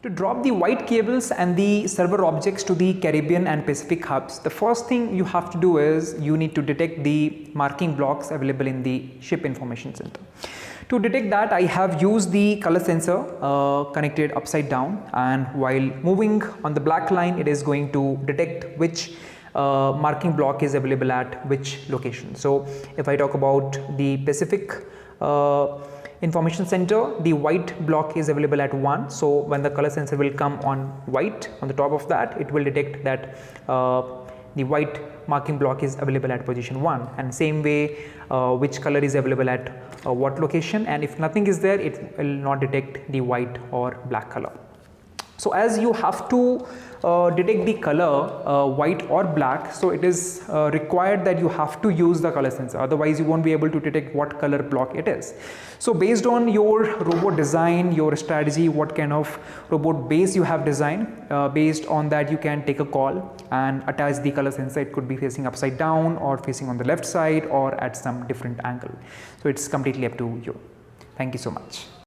To drop the white cables and the server objects to the Caribbean and Pacific hubs, the first thing you have to do is you need to detect the marking blocks available in the ship information center. To detect that, I have used the color sensor connected upside down, and while moving on the black line, it is going to detect which marking block is available at which location. So if I talk about the Pacific information center, the white block is available at 1. So when the color sensor will come on white, on the top of that, it will detect that the white marking block is available at position 1, and same way which color is available at what location, and if nothing is there, it will not detect the white or black color. So as you have to detect the color white or black, so it is required that you have to use the color sensor, otherwise you won't be able to detect what color block it is. So based on your robot design, your strategy, what kind of robot base you have designed, based on that you can take a call and attach the color sensor. It could be facing upside down or facing on the left side or at some different angle. So it's completely up to you. Thank you so much.